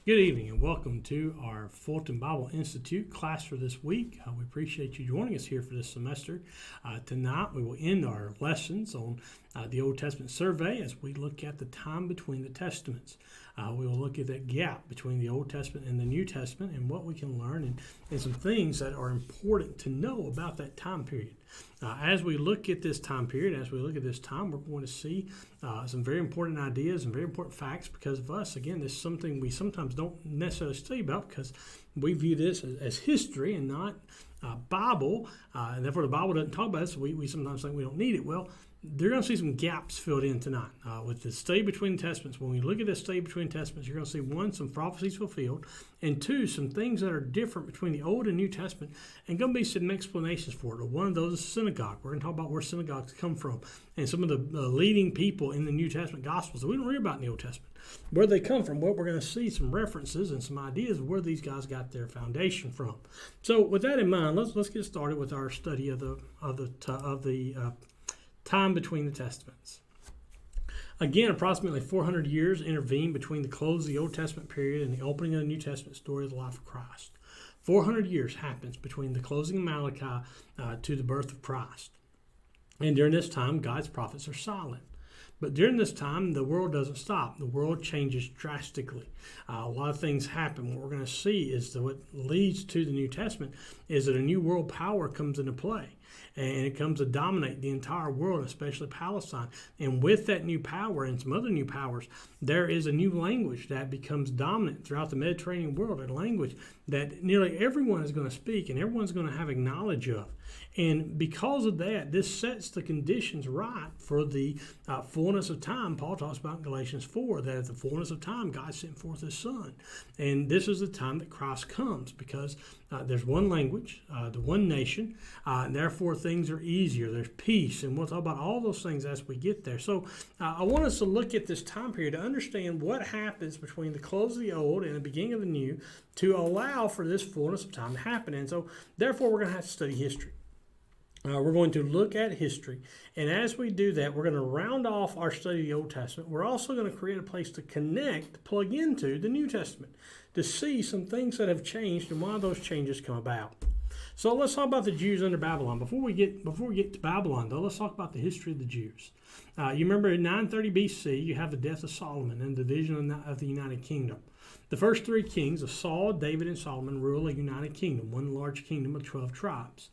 Good evening and welcome to our Fulton Bible Institute class for this week. We appreciate you joining us here for this semester. Tonight we will end our lessons on the Old Testament survey as we look at the time between the Testaments. We will look at that gap between the Old Testament and the New Testament and what we can learn and some things that are important to know about that time period. As we look at this time period, as we look at this time, we're going to see some very important ideas and very important facts because of us. Again, this is something we sometimes don't necessarily study about because we view this as history and not Bible, and therefore the Bible doesn't talk about it, so we sometimes think we don't need it. Well, they're going to see some gaps filled in tonight with the study between the Testaments. When we look at this study between Testaments, you're going to see one, some prophecies fulfilled, and two, some things that are different between the Old and New Testament, and going to be some explanations for it. One of those is synagogue. We're going to talk about where synagogues come from and some of the leading people in the New Testament Gospels that we don't read about in the Old Testament. Where they come from, what we're going to see some references and some ideas of where these guys got their foundation from. So, with that in mind, let's get started with our study of the time between the Testaments. Again, approximately 400 years intervene between the close of the Old Testament period and the opening of the New Testament story of the life of Christ. 400 years happens between the closing of Malachi to the birth of Christ. And during this time, God's prophets are silent. But during this time, the world doesn't stop. The world changes drastically. A lot of things happen. What we're going to see is that what leads to the New Testament is that a new world power comes into play. And it comes to dominate the entire world, especially Palestine. And with that new power and some other new powers, there is a new language that becomes dominant throughout the Mediterranean world, a language that nearly everyone is going to speak and everyone's going to have a knowledge of. And because of that, this sets the conditions right for the fullness of time. Paul talks about in Galatians 4 that at the fullness of time, God sent forth his Son. And this is the time that Christ comes because there's one language, the one nation, and therefore things are easier. There's peace, and we'll talk about all those things as we get there. So I want us to look at this time period to understand what happens between the close of the Old and the beginning of the New to allow for this fullness of time to happen. And so therefore we're going to have to study history. We're going to look at history, and as we do that, we're going to round off our study of the Old Testament. We're also going to create a place to connect, plug into the New Testament, to see some things that have changed and why those changes come about. So let's talk about the Jews under Babylon. Before we get to Babylon, though, let's talk about the history of the Jews. You remember in 930 BC, you have the death of Solomon and the division of the United Kingdom. The first three kings of Saul, David, and Solomon rule a united kingdom, one large kingdom of 12 tribes.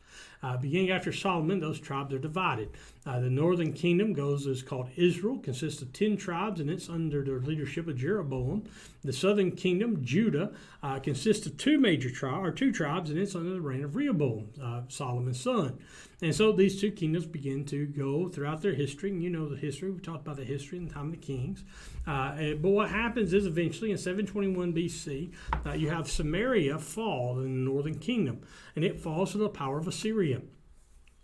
Beginning after Solomon, those tribes are divided. The northern kingdom is called Israel, consists of 10 tribes, and it's under the leadership of Jeroboam. The southern kingdom, Judah, consists of two tribes, and it's under the reign of Rehoboam, Solomon's son. And so these two kingdoms begin to go throughout their history, and you know the history. We talked about the history in the time of the kings. But what happens is eventually in 721 BC, you have Samaria fall in the northern kingdom, and it falls to the power of Assyria.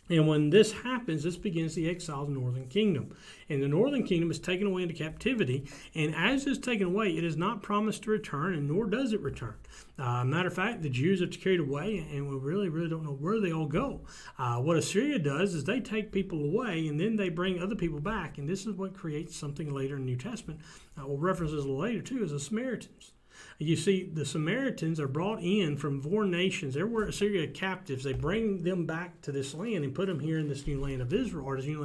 And when this happens, this begins the exile of the northern kingdom. And the northern kingdom is taken away into captivity. And as it's taken away, it is not promised to return, and nor does it return. Matter of fact, the Jews are carried away, and we really don't know where they all go. What Assyria does is they take people away, and then they bring other people back. And this is what creates something later in the New Testament. We'll reference this later, too, as the Samaritans. You see, the Samaritans are brought in from foreign nations. They were Assyria captives. They bring them back to this land and put them here in this new land of Israel, or this new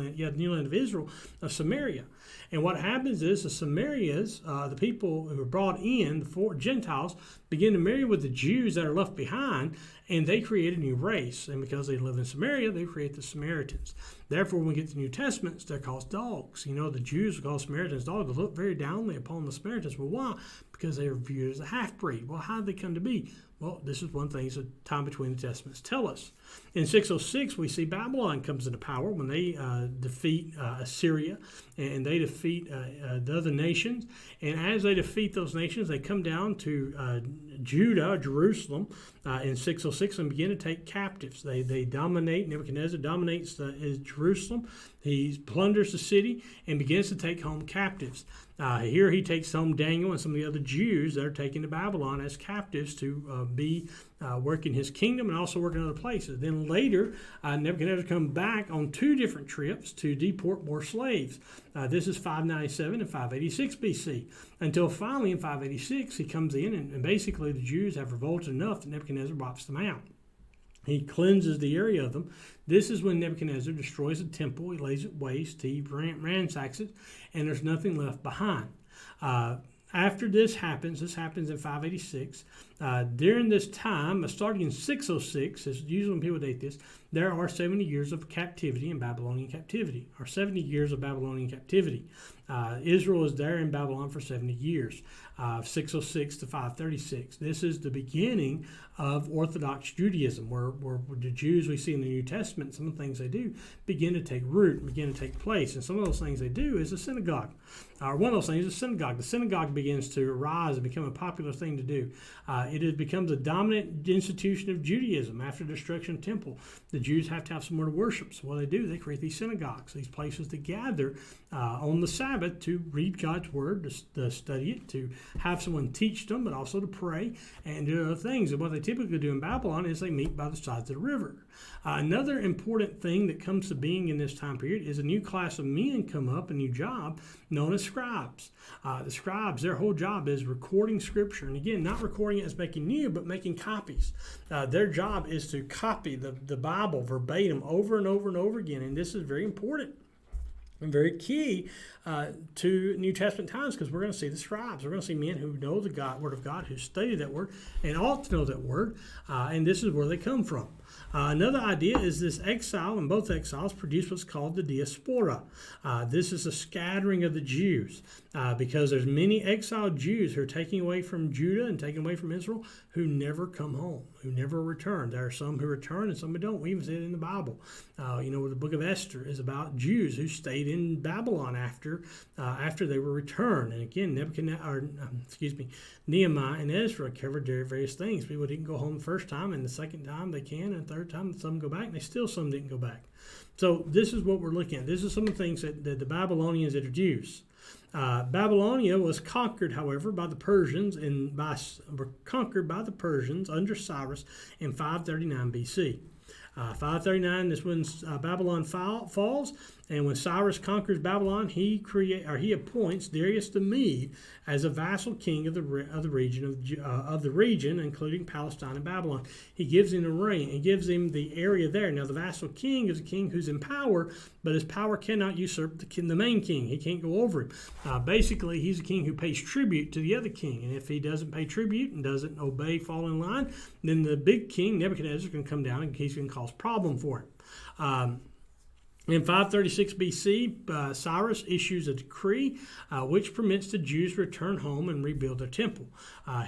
land of Israel, of Samaria. And what happens is the Samarians, the people who are brought in, the Gentiles, begin to marry with the Jews that are left behind, and they create a new race. And because they live in Samaria, they create the Samaritans. Therefore, when we get to the New Testament, they're called dogs. You know, the Jews are called Samaritans dogs. They look very downly upon the Samaritans. Well, why? Because they are viewed as a half-breed. Well, how did they come to be? Well, this is one thing the time between the Testaments tell us. In 606, we see Babylon comes into power when they defeat Assyria, and they defeat the other nations. And as they defeat those nations, they come down to Judah, Jerusalem, in 606 and begin to take captives. They dominate. Nebuchadnezzar dominates Jerusalem. He plunders the city and begins to take home captives. Here he takes home Daniel and some of the other Jews that are taken to Babylon as captives to be working his kingdom and also working other places. Then later, Nebuchadnezzar comes back on 2 different trips to deport more slaves. This is 597 and 586 BC. Until finally in 586, he comes in and basically the Jews have revolted enough that Nebuchadnezzar wipes them out. He cleanses the area of them. This is when Nebuchadnezzar destroys the temple. He lays it waste. He ransacks it, and there's nothing left behind. After this happens in 586. During this time, starting in 606, as usually when people date this, there are 70 years of captivity in Babylonian captivity, or 70 years of Babylonian captivity. Israel is there in Babylon for 70 years, 606 to 536. This is the beginning of Orthodox Judaism, where the Jews we see in the New Testament, some of the things they do begin to take root and begin to take place. And some of those things they do is a synagogue. One of those things is a synagogue. The synagogue begins to rise and become a popular thing to do. It becomes a dominant institution of Judaism after the destruction of the temple. The Jews have to have somewhere to worship. So what they do, they create these synagogues, these places to gather on the Sabbath to read God's word, to study it, to have someone teach them, but also to pray and do other things. And what they typically do in Babylon is they meet by the sides of the river. Another important thing that comes to being in this time period is a new class of men come up, a new job known as scribes. The scribes, their whole job is recording scripture. And again, not recording it as making new, but making copies. Their job is to copy the Bible verbatim over and over and over again. And this is very important and very key to New Testament times, because we're going to see the scribes. We're going to see men who know the Word of God, who study that Word and ought to know that Word, and this is where they come from. Another idea is this exile, and both exiles produce what's called the diaspora. This is a scattering of the Jews, because there's many exiled Jews who are taken away from Judah and taken away from Israel who never come home, who never return. There are some who return and some who don't. We even see it in the Bible. The book of Esther is about Jews who stayed in Babylon after they were returned. And again, Nehemiah and Ezra covered various things. People didn't go home the first time, and the second time they can, and the third time some go back, and some didn't go back. So this is what we're looking at. This is some of the things that the Babylonians introduced. Babylonia was conquered, however, by the Persians under Cyrus in 539 BC. 539 is when Babylon falls, and when Cyrus conquers Babylon, he appoints Darius the Mede as a vassal king of the region, including Palestine and Babylon. He gives him the reign and gives him the area there. Now, the vassal king is a king who's in power, but his power cannot usurp the main king. He can't go over him. Basically, he's a king who pays tribute to the other king, and if he doesn't pay tribute and doesn't obey, fall in line, then the big king Nebuchadnezzar can come down and he's going to cause problem for him. In 536 BC, Cyrus issues a decree which permits the Jews to return home and rebuild their temple.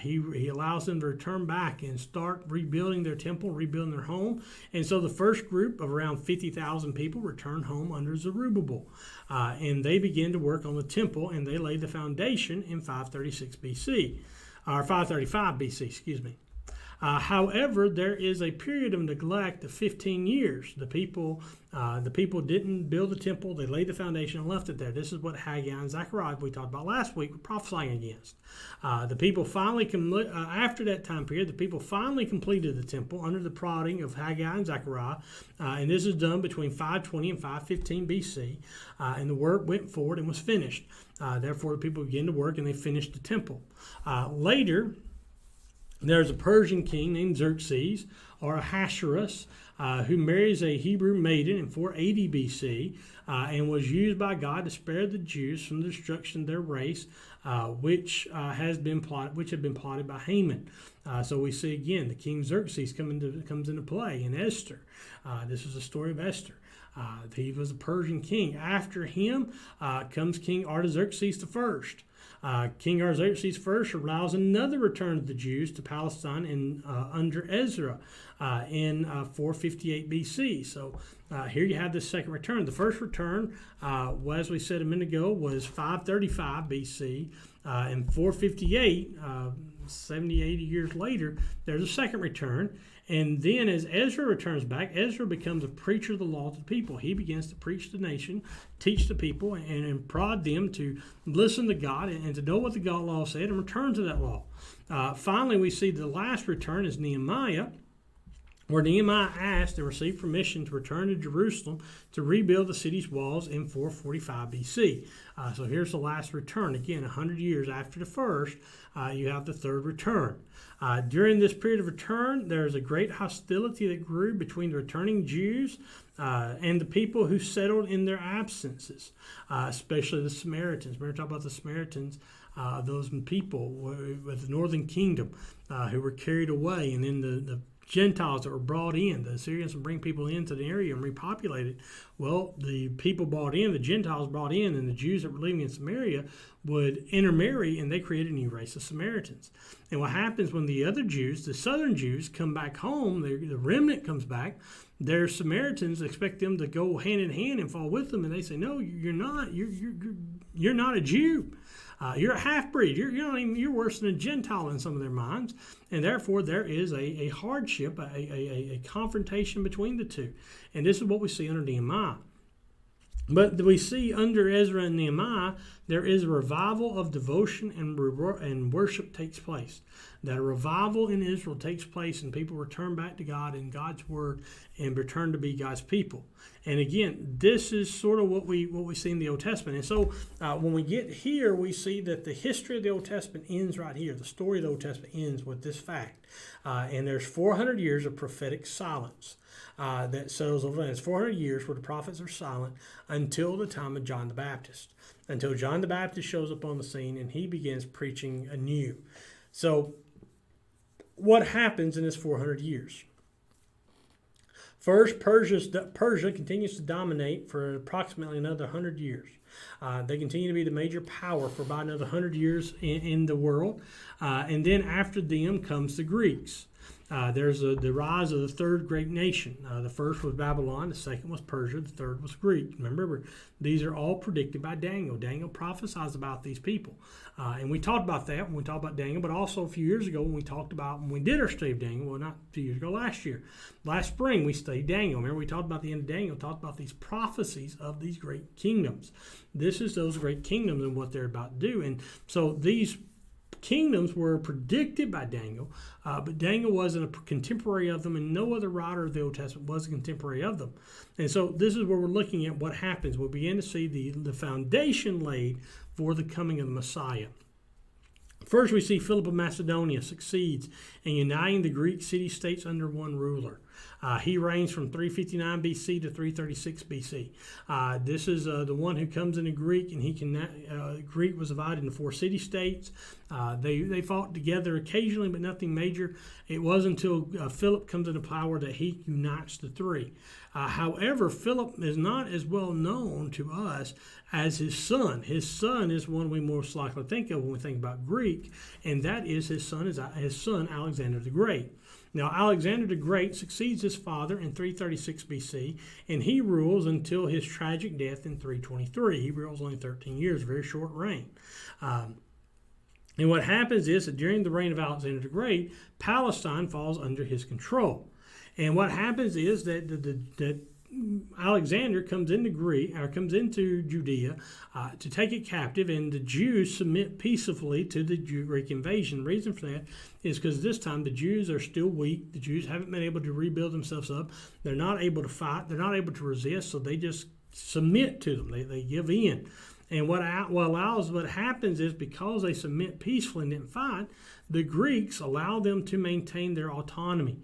He allows them to return back and start rebuilding their temple, rebuilding their home. And so the first group of around 50,000 people return home under Zerubbabel. And they begin to work on the temple, and they lay the foundation in 536 BC, or 535 BC, excuse me. However, there is a period of neglect of 15 years. The people didn't build the temple. They laid the foundation and left it there. This is what Haggai and Zechariah, we talked about last week, were prophesying against. The people finally, after that time period, the people finally completed the temple under the prodding of Haggai and Zechariah. And this is done between 520 and 515 BC. And the work went forward and was finished. Therefore, the people began to work and they finished the temple. Later, there's a Persian king named Xerxes, or Ahasuerus, who marries a Hebrew maiden in 480 BC and was used by God to spare the Jews from the destruction of their race, which had been plotted by Haman. So we see again the king Xerxes comes into play in Esther. This is the story of Esther. He was a Persian king. After him comes King Artaxerxes I. King Artaxerxes I allows another return of the Jews to Palestine under Ezra in 458 BC. So here you have the second return. The first return, as we said a minute ago, was 535 BC. In 458, 70, 80 years later, there's a second return. And then as Ezra returns back, Ezra becomes a preacher of the law to the people. He begins to preach to the nation, teach the people, and prod them to listen to God and to know what the God law said and return to that law. Finally, we see the last return is Nehemiah, where Nehemiah asked and received permission to return to Jerusalem to rebuild the city's walls in 445 BC. So here's the last return. Again, 100 years after the first, you have the third return. During this period of return, there is a great hostility that grew between the returning Jews and the people who settled in their absences, especially the Samaritans. Remember, talk about the Samaritans, those people with the northern kingdom who were carried away, and then the Gentiles that were brought in. The Assyrians would bring people into the area and repopulate it. Well, the people brought in, the Gentiles brought in, and the Jews that were living in Samaria would intermarry, and they created a new race of Samaritans. And what happens when the other Jews, the southern Jews, come back home, the remnant comes back, their Samaritans expect them to go hand in hand and fall with them, and they say, no, you're not. You're not a Jew. You're a half-breed. You're worse than a Gentile in some of their minds. And therefore, there is a hardship, a confrontation between the two. And this is what we see under Nehemiah. But we see under Ezra and Nehemiah, there is a revival of devotion and worship takes place. That a revival in Israel takes place and people return back to God and God's word and return to be God's people. And again, this is sort of what we see in the Old Testament. And so when we get here, we see that the history of the Old Testament ends right here. The story of the Old Testament ends with this fact. And there's 400 years of prophetic silence. That settles over the 400 years where the prophets are silent until the time of John the Baptist, until John the Baptist shows up on the scene and he begins preaching anew. So what happens in this 400 years? First, Persia continues to dominate for approximately another 100 years. They continue to be the major power for about another 100 years in the world. And then after them comes the Greeks. There's the rise of the third great nation. The first was Babylon, the second was Persia, the third was Greek. Remember, these are all predicted by Daniel. Daniel prophesies about these people. And we talked about that when we talked about Daniel, but also a few years ago when we did our study of Daniel, well, not a few years ago, last spring we studied Daniel. Remember, we talked about the end of Daniel, talked about these prophecies of these great kingdoms. This is those great kingdoms and what they're about to do. And so these kingdoms were predicted by Daniel, but Daniel wasn't a contemporary of them, and no other writer of the Old Testament was a contemporary of them. And so this is where we're looking at what happens. We'll begin to see the foundation laid for the coming of the Messiah. First, we see Philip of Macedonia succeeds in uniting the Greek city-states under one ruler. He reigns from 359 BC to 336 BC. This is the one who comes into Greek, and Greek was divided into 4 city-states. They fought together occasionally, but nothing major. It wasn't until Philip comes into power that he unites the 3. However, Philip is not as well known to us as his son. His son is one we most likely think of when we think about Greek, and that is his son Alexander the Great. Now, Alexander the Great succeeds his father in 336 BC, and he rules until his tragic death in 323. He rules only 13 years, very short reign. And what happens is that during the reign of Alexander the Great, Palestine falls under his control. And what happens is that Alexander comes into Judea to take it captive, and the Jews submit peacefully to the Greek invasion. The reason for that is because this time the Jews are still weak. The Jews haven't been able to rebuild themselves up. They're not able to fight. They're not able to resist, so they just submit to them. They give in. And what happens is because they submit peacefully and didn't fight, the Greeks allow them to maintain their autonomy.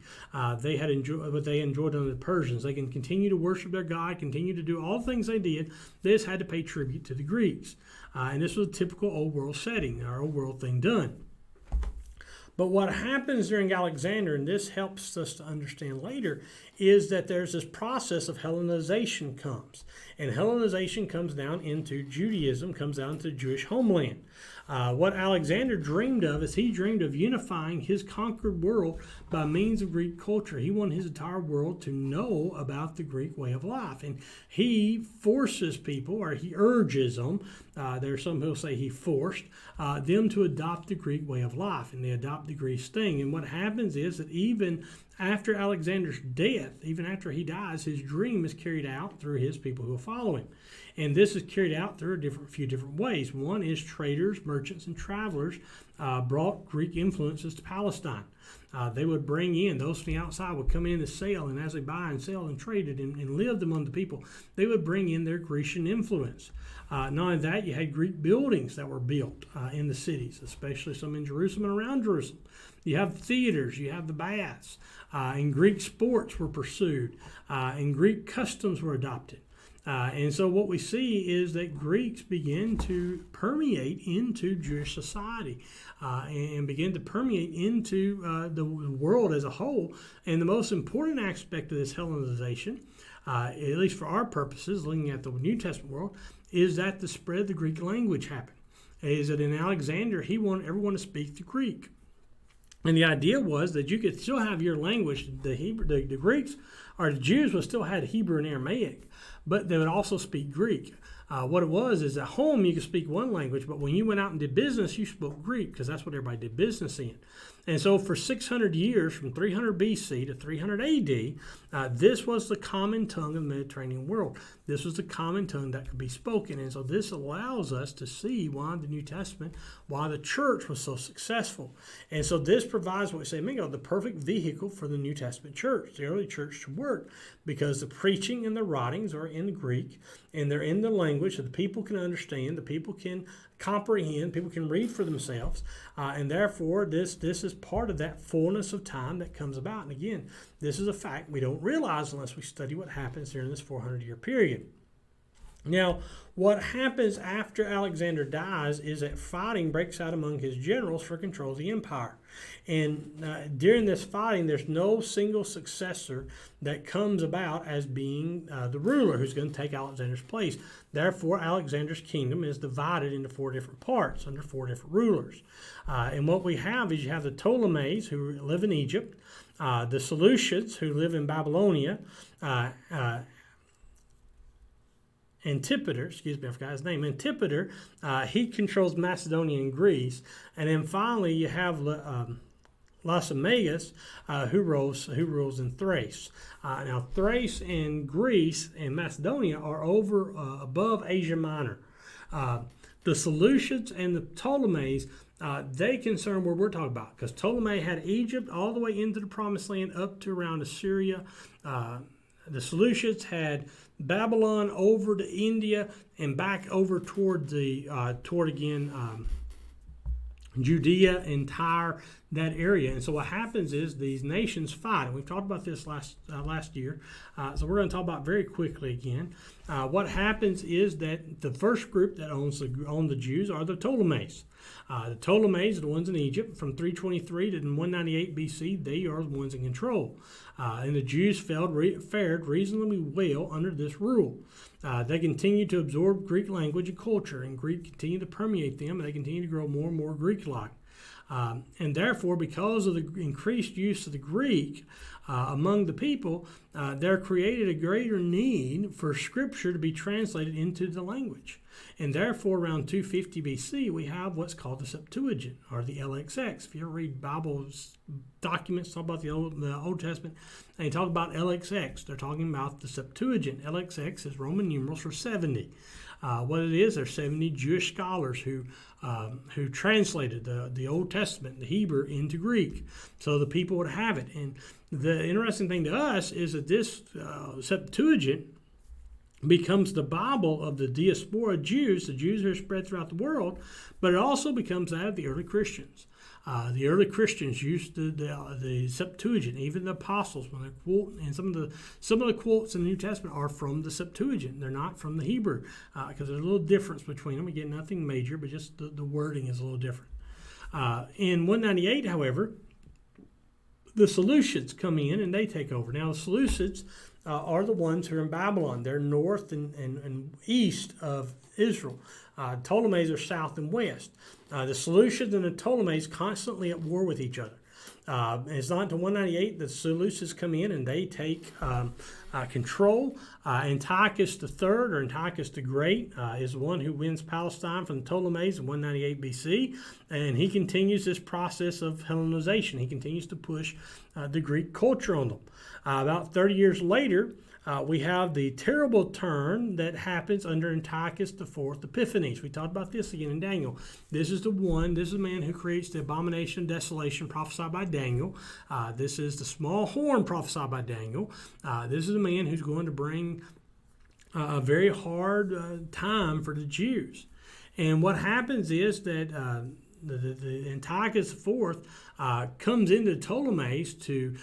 They enjoyed under the Persians. They can continue to worship their God, continue to do all the things they did. They just had to pay tribute to the Greeks. And this was a typical old world setting, our old world thing done. But what happens during Alexander, and this helps us to understand later, is that there's this process of Hellenization comes. And Hellenization comes down into Judaism, comes down to Jewish homeland. What Alexander dreamed of is he dreamed of unifying his conquered world by means of Greek culture. He wanted his entire world to know about the Greek way of life. And he forces people, or he urges them, there are some who say he forced them to adopt the Greek way of life, and they adopt the Greek thing. And what happens is that even after Alexander's death, even after he dies, his dream is carried out through his people who will follow him. And this is carried out through a few different ways. One is traders, merchants, and travelers brought Greek influences to Palestine. They would bring in, those from the outside would come in to sell, and as they buy and sell and traded and lived among the people, they would bring in their Grecian influence. Not only that, you had Greek buildings that were built in the cities, especially some in Jerusalem and around Jerusalem. You have theaters, you have the baths, and Greek sports were pursued, and Greek customs were adopted. And so what we see is that Greeks begin to permeate into Jewish society and begin to permeate into the world as a whole. And the most important aspect of this Hellenization, at least for our purposes, looking at the New Testament world, is that the spread of the Greek language happened. Is that in Alexander, he wanted everyone to speak the Greek. And the idea was that you could still have your language, the Greeks or the Jews would still have Hebrew and Aramaic, but they would also speak Greek. What it was is at home you could speak one language, but when you went out and did business, you spoke Greek because that's what everybody did business in. And so for 600 years, from 300 BC to 300 AD, this was the common tongue of the Mediterranean world. This was the common tongue that could be spoken. And so this allows us to see why the New Testament, why the church was so successful. And so this provides what we say, Mingo, the perfect vehicle for the New Testament church, the early church to work, because the preaching and the writings are in Greek, and they're in the language that the people can understand, the people can comprehend, people can read for themselves, and therefore this is part of that fullness of time that comes about. And again, this is a fact we don't realize unless we study what happens during this 400-year period. Now, what happens after Alexander dies is that fighting breaks out among his generals for control of the empire. And during this fighting, there's no single successor that comes about as being the ruler who's going to take Alexander's place. Therefore, Alexander's kingdom is divided into 4 different parts under 4 different rulers. And what we have is you have the Ptolemies who live in Egypt, the Seleucids who live in Babylonia, Antipater, I forgot his name. Antipater, he controls Macedonia and Greece. And then finally you have Lysimachus, who rules in Thrace. Now Thrace and Greece and Macedonia are over above Asia Minor. The Seleucids and the Ptolemies, they concern where we're talking about, because Ptolemy had Egypt all the way into the Promised Land up to around Assyria. The Seleucids had Babylon over to India and back over toward Judea and Tyre, that area. And so what happens is these nations fight. And we've talked about this last year. So we're going to talk about very quickly again. What happens is that the first group that owns the Jews are the Ptolemies. The Ptolemies are the ones in Egypt from 323 to 198 BC. They are the ones in control. And the Jews fared reasonably well under this rule. They continued to absorb Greek language and culture, and Greek continued to permeate them, and they continued to grow more and more Greek-like. And therefore, because of the increased use of the Greek among the people, there created a greater need for Scripture to be translated into the language. And therefore, around 250 BC, we have what's called the Septuagint, or the LXX. If you ever read Bible documents, talk about the Old Testament, and they talk about LXX, they're talking about the Septuagint. LXX is Roman numerals for 70. What it is, there's 70 Jewish scholars who translated the Old Testament, the Hebrew, into Greek, so the people would have it. And the interesting thing to us is that this Septuagint becomes the Bible of the diaspora Jews, the Jews who are spread throughout the world, but it also becomes that of the early Christians. The early Christians used the Septuagint, even the apostles, when they quote, and some of the quotes in the New Testament are from the Septuagint. They're not from the Hebrew, because there's a little difference between them. Again, nothing major, but just the wording is a little different. In 198, however, the Seleucids come in and they take over. Now, the Seleucids are the ones who are in Babylon. They're north and east of Israel. Ptolemies are south and west. The Seleucids and the Ptolemies constantly at war with each other. It's not until 198 the Seleucids come in and they take control. Antiochus III, or Antiochus the Great, is the one who wins Palestine from the Ptolemies in 198 BC, and he continues this process of Hellenization. He continues to push the Greek culture on them. About 30 years later, we have the terrible turn that happens under Antiochus IV Epiphanes. We talked about this again in Daniel. This is the man who creates the abomination of desolation prophesied by Daniel. This is the small horn prophesied by Daniel. This is the man who's going to bring a very hard time for the Jews. And what happens is that the Antiochus IV comes into Ptolemies to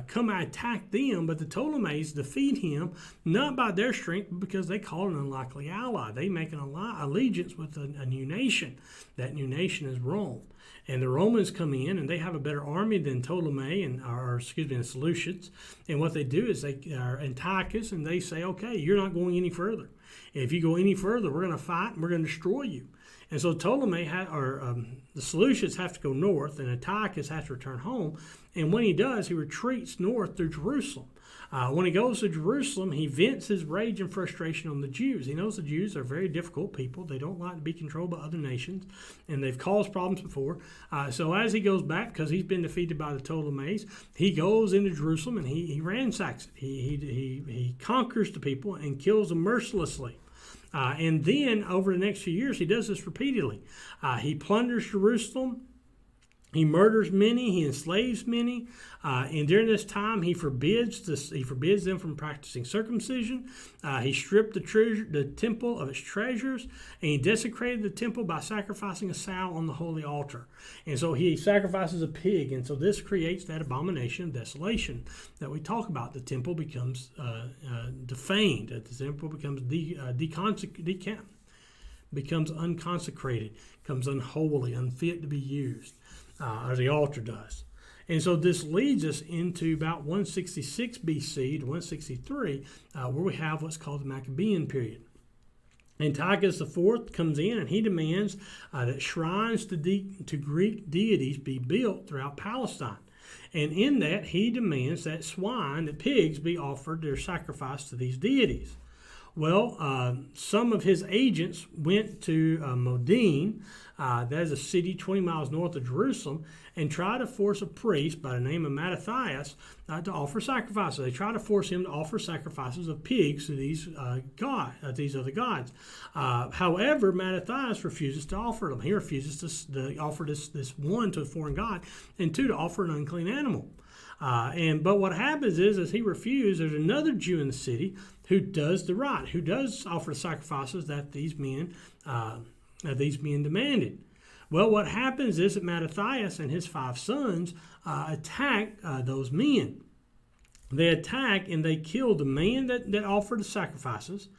come and attack them, but the Ptolemies defeat him not by their strength, but because they call an unlikely ally. They make an allegiance with a new nation. That new nation is Rome. And the Romans come in, and they have a better army than Ptolemy the Seleucids. And what they do is they are Antiochus, and they say, okay, you're not going any further. If you go any further, we're going to fight, and we're going to destroy you. And so Ptolemy, the Seleucids have to go north, and Antiochus has to return home. And when he does, he retreats north through Jerusalem. When he goes to Jerusalem, he vents his rage and frustration on the Jews. He knows the Jews are very difficult people. They don't like to be controlled by other nations, and they've caused problems before. So as he goes back, because he's been defeated by the Ptolemies, he goes into Jerusalem and he ransacks it. He conquers the people and kills them mercilessly. And then over the next few years, he does this repeatedly. He plunders Jerusalem. He murders many. He enslaves many. And during this time, he forbids them from practicing circumcision. He stripped the temple of its treasures, and he desecrated the temple by sacrificing a sow on the holy altar. And so he sacrifices a pig, and so this creates that abomination of desolation that we talk about. The temple becomes defamed. The temple becomes becomes unconsecrated, becomes unholy, unfit to be used, or the altar does. And so this leads us into about 166 BC to 163, where we have what's called the Maccabean period. Antiochus IV comes in and he demands that shrines to Greek deities be built throughout Palestine. And in that, he demands that pigs be offered their sacrifice to these deities. Well, some of his agents went to Modin, that is a city 20 miles north of Jerusalem, and tried to force a priest by the name of Mattathias to offer sacrifices. They tried to force him to offer sacrifices of pigs to these other gods. However, Mattathias refuses to offer them. He refuses to offer this one to a foreign god, and two, to offer an unclean animal. But what happens is, as he refused, there's another Jew in the city who does the right, who does offer the sacrifices that these men demanded. Well, what happens is that Mattathias and his 5 sons attack those men. They attack and they kill the man that offered the sacrifices.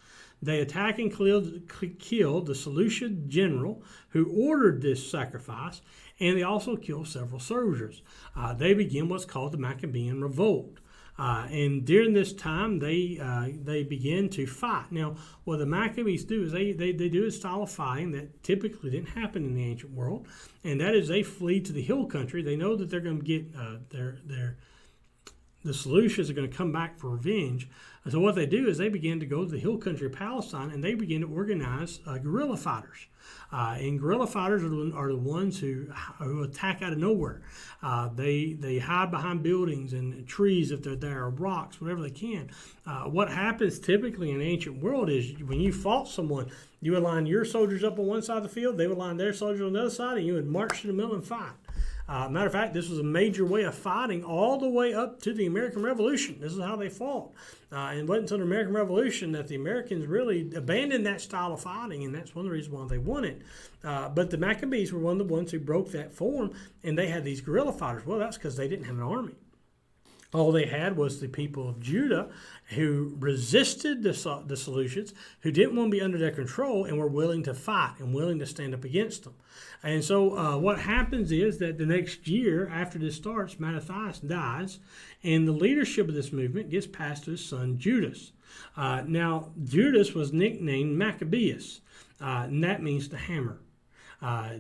They attack and kill the Seleucid general who ordered this sacrifice, and they also kill several soldiers. They begin what's called the Maccabean Revolt. And during this time, they begin to fight. Now, what the Maccabees do is they do a style of fighting that typically didn't happen in the ancient world, and that is they flee to the hill country. They know that they're going to get the Seleucids are going to come back for revenge. And so what they do is they begin to go to the hill country of Palestine, and they begin to organize guerrilla fighters. And guerrilla fighters are the ones who attack out of nowhere. They hide behind buildings and trees if they're there, or rocks, whatever they can. What happens typically in the ancient world is when you fought someone, you would line your soldiers up on one side of the field, they would line their soldiers on the other side, and you would march to the middle and fight. Matter of fact, this was a major way of fighting all the way up to the American Revolution. This is how they fought. And it wasn't until the American Revolution that the Americans really abandoned that style of fighting, and that's one of the reasons why they won it. But the Maccabees were one of the ones who broke that form, and they had these guerrilla fighters. Well, that's because they didn't have an army. All they had was the people of Judah who resisted the Seleucids, who didn't want to be under their control and were willing to fight and willing to stand up against them. And so what happens is that the next year after this starts, Mattathias dies, and the leadership of this movement gets passed to his son Judas. Now, Judas was nicknamed Maccabeus, and that means the hammer.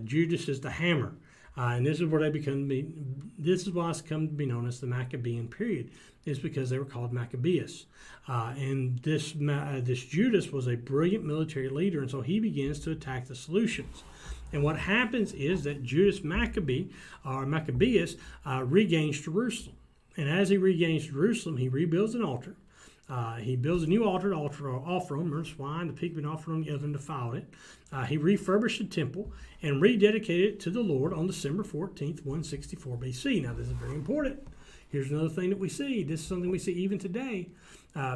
Judas is the hammer. And this is where this is why it's come to be known as the Maccabean period, is because they were called Maccabeus. And this Judas was a brilliant military leader, and so he begins to attack the Seleucians. And what happens is that Judas Maccabeus regains Jerusalem. And as he regains Jerusalem, he rebuilds an altar. He builds a new altar to offer them, swine, the pig been offered on the other and defiled it. He refurbished the temple and rededicated it to the Lord on December 14th, 164 BC. Now, this is very important. Here's another thing that we see. This is something we see even today,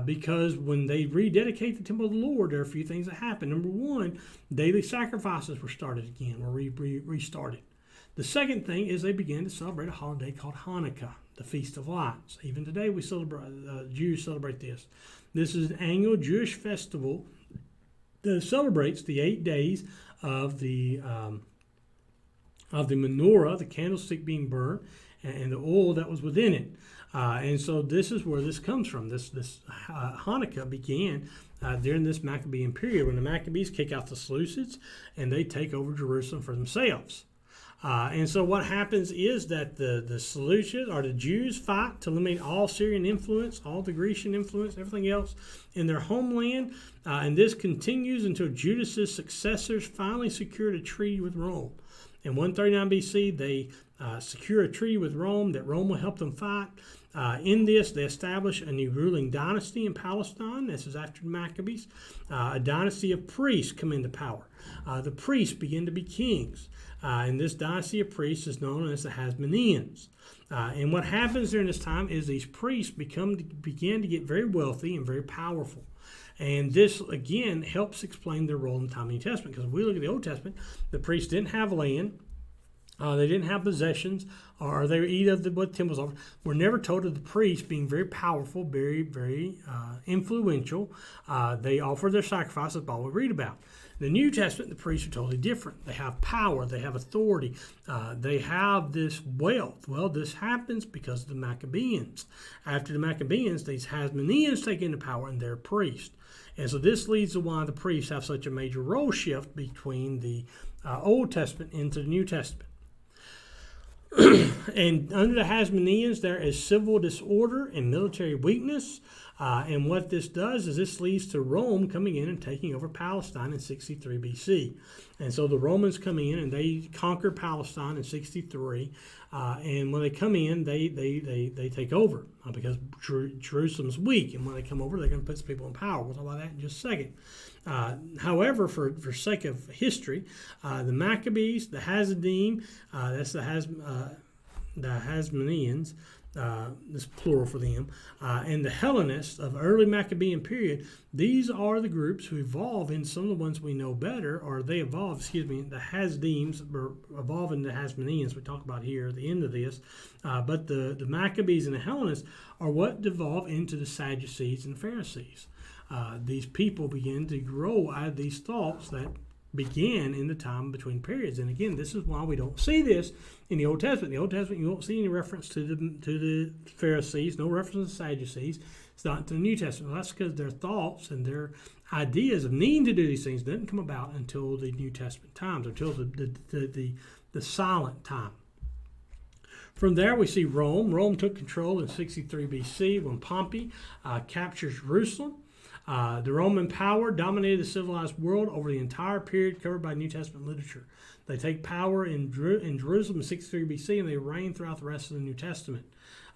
because when they rededicate the temple of the Lord, there are a few things that happen. Number one, daily sacrifices were started again, or restarted. The second thing is they began to celebrate a holiday called Hanukkah, the Feast of Lights. Even today, we celebrate. Jews celebrate this. This is an annual Jewish festival that celebrates the 8 days of the menorah, the candlestick being burned, and the oil that was within it. And so this is where this comes from. This Hanukkah began during this Maccabean period when the Maccabees kick out the Seleucids and they take over Jerusalem for themselves. And so what happens is that the Seleucids, or the Jews, fight to eliminate all Syrian influence, all the Grecian influence, everything else in their homeland. And this continues until Judas's successors finally secured a treaty with Rome. In 139 BC, they secure a treaty with Rome that Rome will help them fight. In this, they establish a new ruling dynasty in Palestine. This is after the Maccabees. A dynasty of priests come into power. The priests begin to be kings. And this dynasty of priests is known as the Hasmoneans. And what happens during this time is these priests begin to get very wealthy and very powerful. And this, again, helps explain their role in the time of the New Testament. Because if we look at the Old Testament, the priests didn't have land. They didn't have possessions, or they eat of what the temples offered. We're never told of the priests being very powerful, very, very influential. They offer their sacrifices, that's all we read about. In the New Testament, the priests are totally different. They have power, they have authority, they have this wealth. Well, this happens because of the Maccabeans. After the Maccabeans, these Hasmoneans take into power, and they're priests. And so this leads to why the priests have such a major role shift between the Old Testament into the New Testament. And under the Hasmoneans, there is civil disorder and military weakness. And what this does is this leads to Rome coming in and taking over Palestine in 63 BC. And so the Romans come in and they conquer Palestine in 63. And when they come in, they take over because Jerusalem's weak. And when they come over, they're going to put some people in power. We'll talk about that in just a second. However, for sake of history, the Maccabees, the Hasidim, that's the Hasmoneans, this plural for them, and the Hellenists of early Maccabean period, these are the groups who evolve in some of the ones we know better, or they evolve, the Hasidims evolve into Hasmoneans we talk about here at the end of this, but the Maccabees and the Hellenists are what devolve into the Sadducees and Pharisees. These people begin to grow out of these thoughts that began in the time between periods. And again, this is why we don't see this in the Old Testament. In the Old Testament, you won't see any reference to the Pharisees, no reference to the Sadducees. It's not to the New Testament. Well, that's because their thoughts and their ideas of needing to do these things didn't come about until the New Testament times, until the silent time. From there, we see Rome. Rome took control in 63 BC when Pompey captures Jerusalem. The Roman power dominated the civilized world over the entire period covered by New Testament literature. They take power in Jerusalem in 63 BC, and they reign throughout the rest of the New Testament.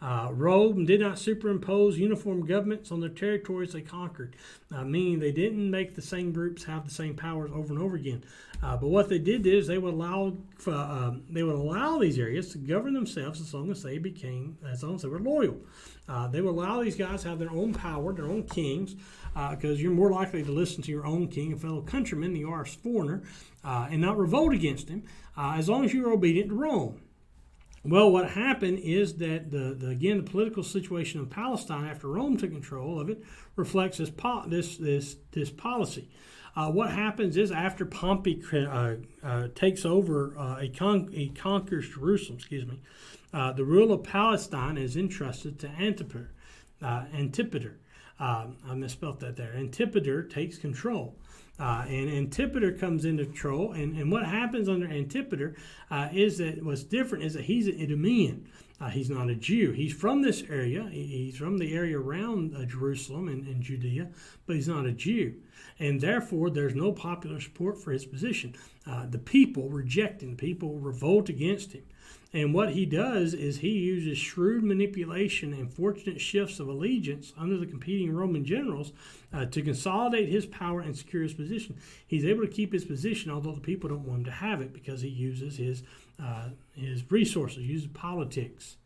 Rome did not superimpose uniform governments on the territories they conquered, meaning they didn't make the same groups have the same powers over and over again. But what they did is they would allow these areas to govern themselves as long as they were loyal. They would allow these guys to have their own power, their own kings, because you're more likely to listen to your own king, a fellow countryman, than you are a foreigner, and not revolt against him, as long as you're obedient to Rome. Well, what happened is that the political situation of Palestine after Rome took control of it reflects this policy. What happens is after Pompey takes over, he conquers Jerusalem. The rule of Palestine is entrusted to Antipater. I misspelled that there. Antipater takes control. And Antipater comes into control, and what happens under Antipater is that what's different is that he's an Idumean. He's not a Jew. He's from this area. He's from the area around Jerusalem and Judea, but he's not a Jew. And therefore, there's no popular support for his position. The people reject him. People revolt against him. And what he does is he uses shrewd manipulation and fortunate shifts of allegiance under the competing Roman generals to consolidate his power and secure his position. He's able to keep his position, although the people don't want him to have it, because he uses his resources, uses politics.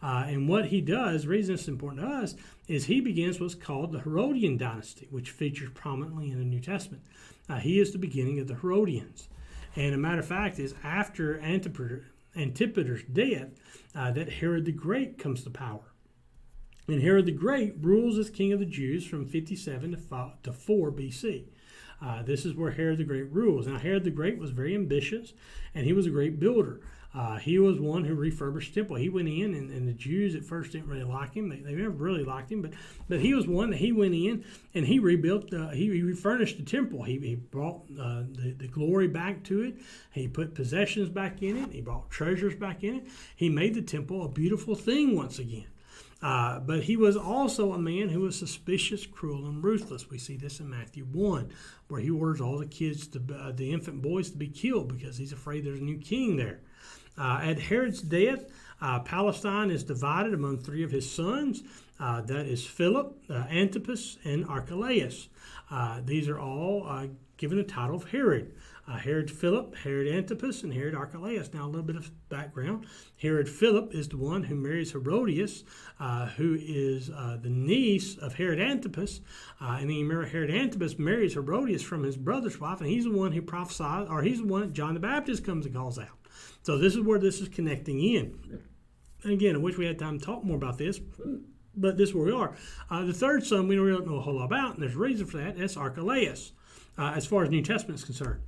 And what he does, the reason it's important to us, is he begins what's called the Herodian dynasty, which features prominently in the New Testament. He is the beginning of the Herodians. And a matter of fact is after Antipater's death, that Herod the Great comes to power. And Herod the Great rules as king of the Jews from 57 to 4 BC. This is where Herod the Great rules. Now, Herod the Great was very ambitious, and he was a great builder. He was one who refurbished the temple. He went in, and the Jews at first didn't really like him. They never really liked him, but he was one that he went in, and he rebuilt, he refurnished the temple. He brought the glory back to it. He put possessions back in it. He brought treasures back in it. He made the temple a beautiful thing once again. But he was also a man who was suspicious, cruel, and ruthless. We see this in Matthew 1, where he orders all the kids, the infant boys, to be killed because he's afraid there's a new king there. At Herod's death, Palestine is divided among 3 of his sons. That is Philip, Antipas, and Archelaus. These are all given the title of Herod. Herod Philip, Herod Antipas, and Herod Archelaus. Now, a little bit of background. Herod Philip is the one who marries Herodias, who is the niece of Herod Antipas. And then you remember Herod Antipas marries Herodias from his brother's wife, and he's the one who prophesies, or he's the one that John the Baptist comes and calls out. So this is where this is connecting in. And again, I wish we had time to talk more about this, but this is where we are. The third son we don't really know a whole lot about, and there's a reason for that. That's Archelaus, as far as New Testament is concerned.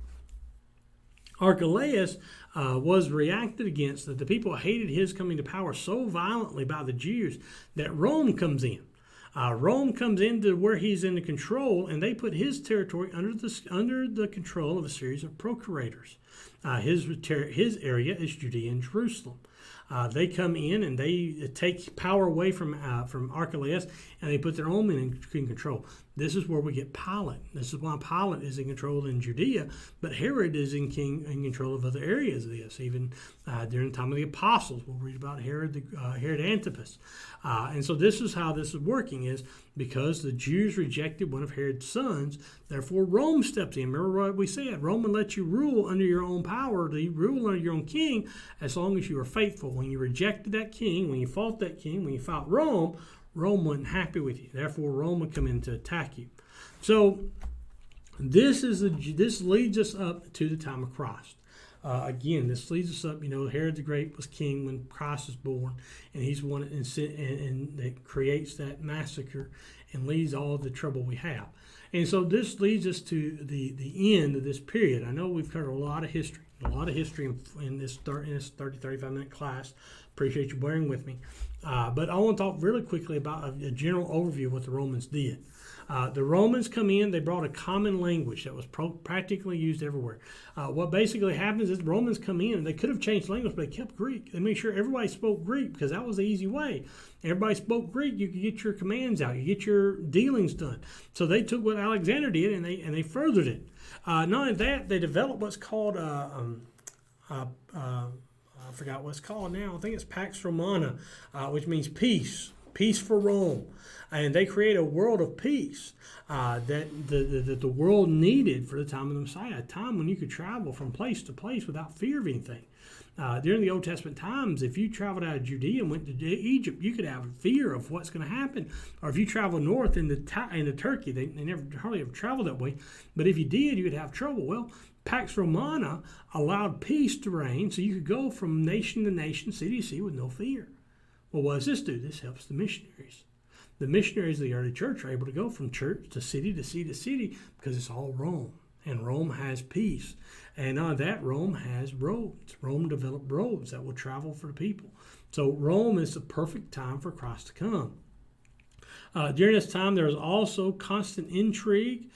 Archelaus was reacted against, that the people hated his coming to power so violently by the Jews that Rome comes in. Rome comes into where he's in the control, and they put his territory under the control of a series of procurators. His area is Judea and Jerusalem. They come in and they take power away from Archelaus, and they put their own men in control. This is where we get Pilate. This is why Pilate is in control in Judea, but Herod is in control of other areas of this. Even during the time of the apostles, we'll read about Herod Antipas. And so this is how this is working, is because the Jews rejected one of Herod's sons, therefore Rome steps in. Remember what we said, Rome will let you rule under your own power, to rule under your own king, as long as you are faithful. When you rejected that king, when you fought that king, when you fought Rome wasn't happy with you. Therefore, Rome would come in to attack you. So this leads us up to the time of Christ. Again, this leads us up. Herod the Great was king when Christ was born, and he's one that creates that massacre and leads all of the trouble we have. And so this leads us to the end of this period. I know we've covered a lot of history in this 35 minute class. Appreciate you bearing with me. But I want to talk really quickly about a general overview of what the Romans did. The Romans come in, they brought a common language that was practically used everywhere. What basically happens is the Romans come in, and they could have changed language, but they kept Greek. They made sure everybody spoke Greek because that was the easy way. Everybody spoke Greek, you could get your commands out, you get your dealings done. So they took what Alexander did and they furthered it. Not only that, they developed what's called I forgot what it's called now. I think it's Pax Romana, which means peace for Rome. And they create a world of peace that the world needed for the time of the Messiah, a time when you could travel from place to place without fear of anything. During the Old Testament times, if you traveled out of Judea and went to Egypt, you could have fear of what's going to happen. Or if you travel north into Turkey, they never hardly ever traveled that way. But if you did, you would have trouble. Well, Pax Romana allowed peace to reign so you could go from nation to nation, city to city with no fear. Well, what does this do? This helps the missionaries. The missionaries of the early church are able to go from church to city to city to city because it's all Rome. And Rome has peace. And that Rome has roads. Rome developed roads that will travel for the people. So Rome is the perfect time for Christ to come. During this time, there was also constant intrigue.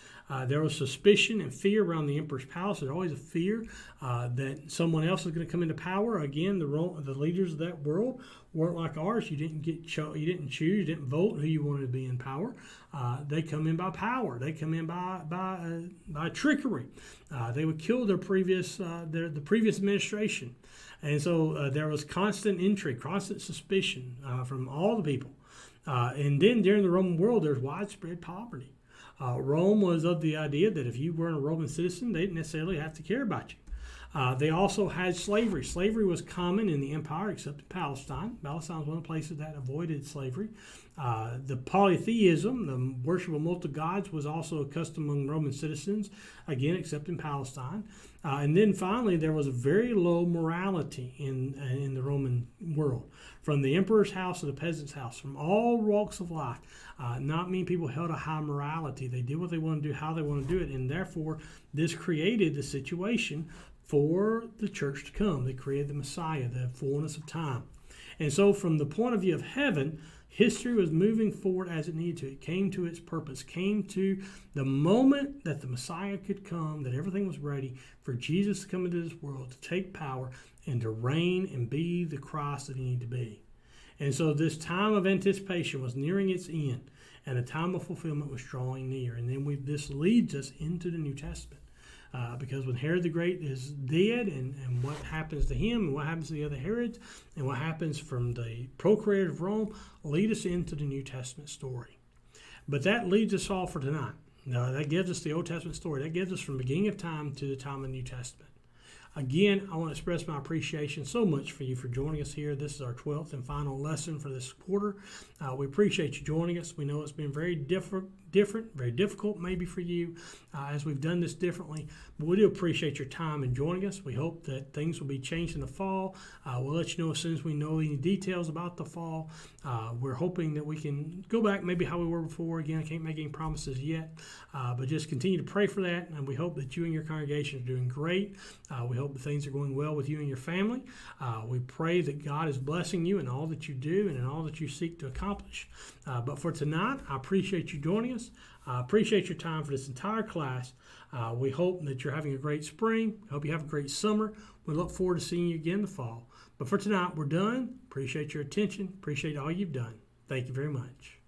There was suspicion and fear around the emperor's palace. There's always a fear that someone else is going to come into power. Again, the leaders of that world weren't like ours. You didn't you didn't choose, you didn't vote who you wanted to be in power. They come in by power. They come in by trickery. They would kill their previous administration, and so there was constant intrigue, constant suspicion from all the people. And then during the Roman world, there's widespread poverty. Rome was of the idea that if you weren't a Roman citizen, they didn't necessarily have to care about you. They also had slavery. Slavery was common in the empire except in Palestine. Palestine was one of the places that avoided slavery. The polytheism, the worship of multiple gods, was also a custom among Roman citizens, again, except in Palestine. And then finally, there was a very low morality in the Roman world. From the emperor's house to the peasant's house, from all walks of life, not many people held a high morality. They did what they wanted to do, how they wanted to do it, and therefore this created the situation for the church to come. They created the Messiah, the fullness of time. And so from the point of view of heaven, history was moving forward as it needed to. It came to its purpose, came to the moment that the Messiah could come, that everything was ready for Jesus to come into this world, to take power and to reign and be the Christ that he needed to be. And so this time of anticipation was nearing its end, and the time of fulfillment was drawing near. And then this leads us into the New Testament. Because when Herod the Great is dead, and what happens to him, and what happens to the other Herods, and what happens from the procreator of Rome, lead us into the New Testament story. But that leads us all for tonight. That gives us the Old Testament story. That gives us from the beginning of time to the time of the New Testament. Again, I want to express my appreciation so much for you for joining us here. This is our 12th and final lesson for this quarter. We appreciate you joining us. We know it's been very different, very difficult maybe for you as we've done this differently, but we do appreciate your time in joining us. We hope that things will be changed in the fall. We'll let you know as soon as we know any details about the fall. We're hoping that we can go back maybe how we were before. Again, I can't make any promises yet, but just continue to pray for that, and we hope that you and your congregation are doing great. We hope that things are going well with you and your family. We pray that God is blessing you in all that you do and in all that you seek to accomplish. But for tonight, I appreciate you joining us. I appreciate your time for this entire class. We hope that you're having a great spring. We hope you have a great summer. We look forward to seeing you again in the fall. But for tonight, we're done. Appreciate your attention. Appreciate all you've done. Thank you very much.